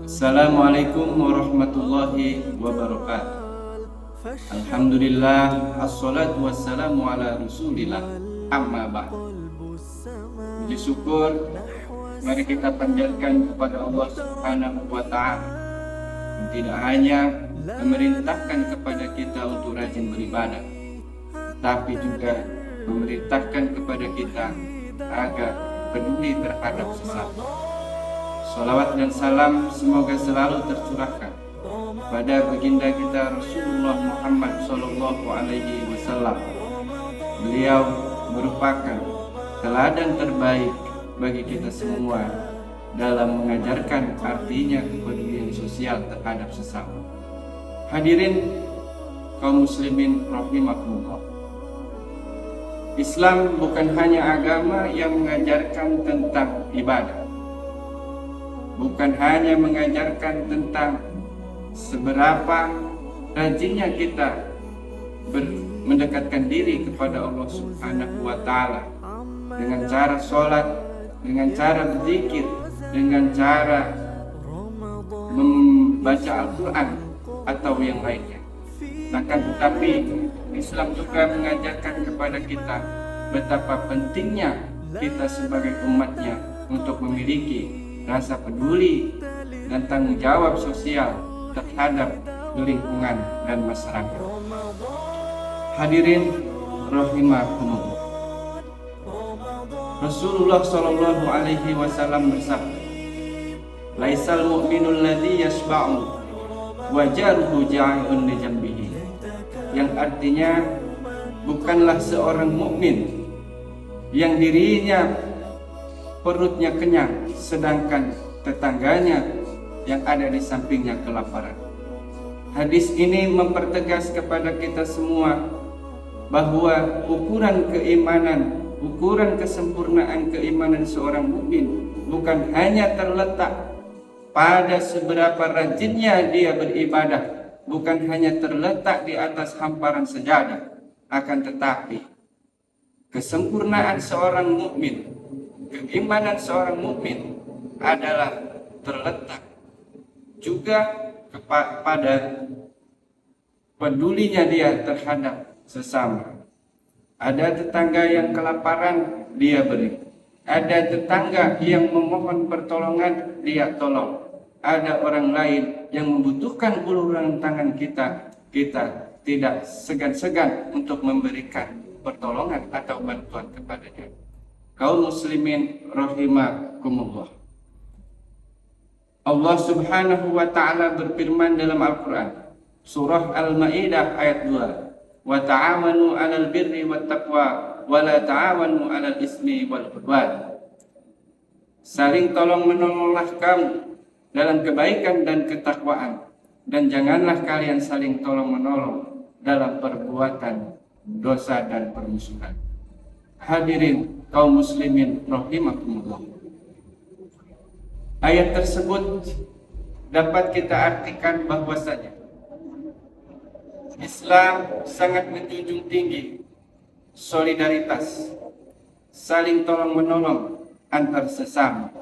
Assalamualaikum warahmatullahi wabarakatuh. Alhamdulillah, assalatu wassalamu ala rasulillah, amma ba'd. Puji syukur mari kita panjatkan kepada Allah Subhanahu wa ta'ala yang tidak hanya memerintahkan kepada kita untuk rajin beribadah, tapi juga memerintahkan kepada kita agar peduli terhadap sesama. Salawat dan salam semoga selalu tercurahkan pada baginda kita Rasulullah Muhammad Sallallahu Alaihi Wasallam. Beliau merupakan teladan terbaik bagi kita semua dalam mengajarkan artinya kepedulian sosial terhadap sesama. Hadirin kaum muslimin rahimakumullah. Islam bukan hanya agama yang mengajarkan tentang ibadah, bukan hanya mengajarkan tentang seberapa rajinnya kita mendekatkan diri kepada Allah Subhanahu wa ta'ala dengan cara sholat, dengan cara berzikir, dengan cara membaca Al-Quran atau yang lainnya. Akan tetapi Islam juga mengajarkan kepada kita betapa pentingnya kita sebagai umatnya untuk memiliki rasa peduli dan tanggung jawab sosial terhadap lingkungan dan masyarakat. Hadirin rahimakumullah. Rasulullah sallallahu alaihi wasallam bersabda, "Laisal mu'minul ladzi yashba'u wa jaruhu ja'un li jambihi." Yang artinya bukanlah seorang mukmin yang dirinya perutnya kenyang, sedangkan tetangganya yang ada di sampingnya kelaparan. Hadis ini mempertegas kepada kita semua bahwa ukuran keimanan, ukuran kesempurnaan keimanan seorang mukmin bukan hanya terletak pada seberapa rajinnya dia beribadah, bukan hanya terletak di atas hamparan sajadah, akan tetapi kesempurnaan seorang mukmin, keimanan seorang mukmin adalah terletak juga kepada pedulinya dia terhadap sesama. Ada tetangga yang kelaparan, dia beri. Ada tetangga yang memohon pertolongan, dia tolong. Ada orang lain yang membutuhkan uluran tangan kita tidak segan-segan untuk memberikan pertolongan atau bantuan kepadanya. Kaum muslimin rahimakumullah. Allah Subhanahu wa ta'ala berfirman dalam Al-Quran, surah Al-Ma'idah ayat 2, wa ta'awanu 'alal birri wat taqwa wa la ta'awanu 'alal ismi wal 'udwan. Saling tolong menolonglah kamu dalam kebaikan dan ketakwaan, dan janganlah kalian saling tolong menolong dalam perbuatan dosa dan permusuhan. Hadirin kaum muslimin rahimakumullah. Ayat tersebut dapat kita artikan bahwasanya Islam sangat menjunjung tinggi solidaritas, saling tolong menolong antar sesama.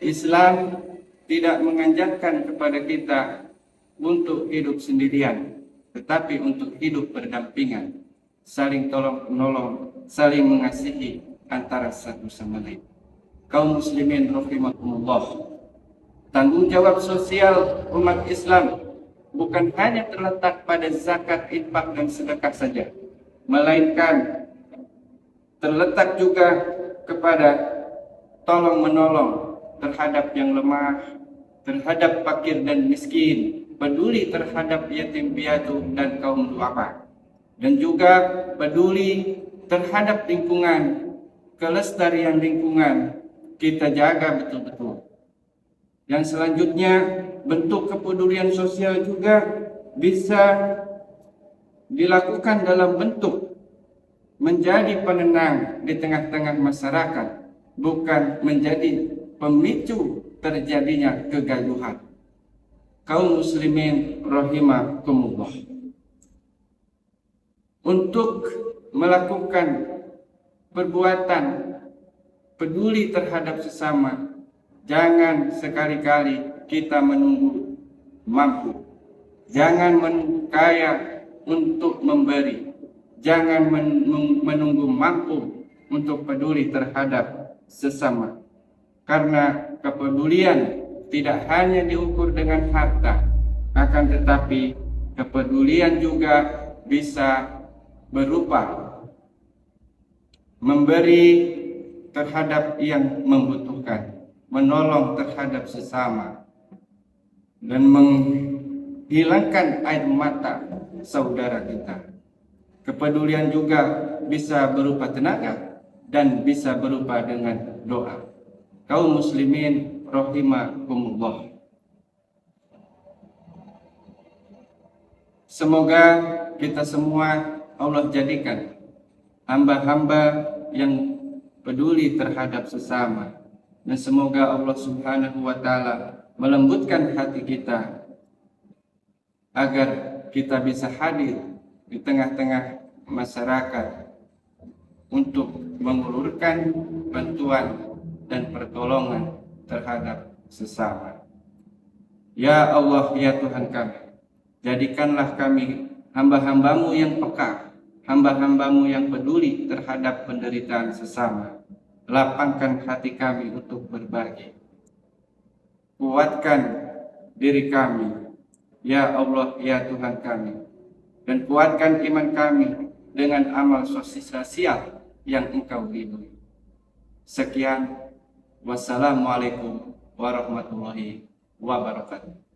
Islam tidak mengajarkan kepada kita untuk hidup sendirian, tetapi untuk hidup berdampingan, saling tolong menolong, saling mengasihi antara satu sama lain. Kaum muslimin rahimakumullah. Tanggung jawab sosial umat Islam bukan hanya terletak pada zakat, infak dan sedekah saja, melainkan terletak juga kepada tolong menolong terhadap yang lemah, terhadap fakir dan miskin, peduli terhadap yatim piatu dan kaum duafa, dan juga peduli terhadap lingkungan, kelestarian lingkungan kita jaga betul-betul. Yang selanjutnya, bentuk kepedulian sosial juga bisa dilakukan dalam bentuk menjadi penenang di tengah-tengah masyarakat, bukan menjadi pemicu terjadinya kegaduhan. Kaum muslimin rahimakumullah. Untuk melakukan perbuatan peduli terhadap sesama, Jangan sekali-kali kita menunggu mampu. Jangan menunggu kaya untuk memberi. Jangan menunggu mampu untuk peduli terhadap sesama. Karena kepedulian tidak hanya diukur dengan harta, akan tetapi kepedulian juga bisa berupa memberi terhadap yang membutuhkan, menolong terhadap sesama, dan menghilangkan air mata saudara kita. Kepedulian juga bisa berupa tenaga dan bisa berupa dengan doa. Kaum muslimin rahimakumullah. Semoga kita semua Allah jadikan hamba-hamba yang peduli terhadap sesama, dan semoga Allah Subhanahu wa taala melembutkan hati kita agar kita bisa hadir di tengah-tengah masyarakat untuk mengulurkan bantuan dan pertolongan terhadap sesama. Ya Allah, ya Tuhan kami, jadikanlah kami hamba-hambamu yang peka, hamba-hambamu yang peduli terhadap penderitaan sesama. Lapangkan hati kami untuk berbagi. Kuatkan diri kami, ya Allah, ya Tuhan kami, dan kuatkan iman kami dengan amal sosial yang Engkau ridhoi. Sekian, wassalamualaikum warahmatullahi wabarakatuh.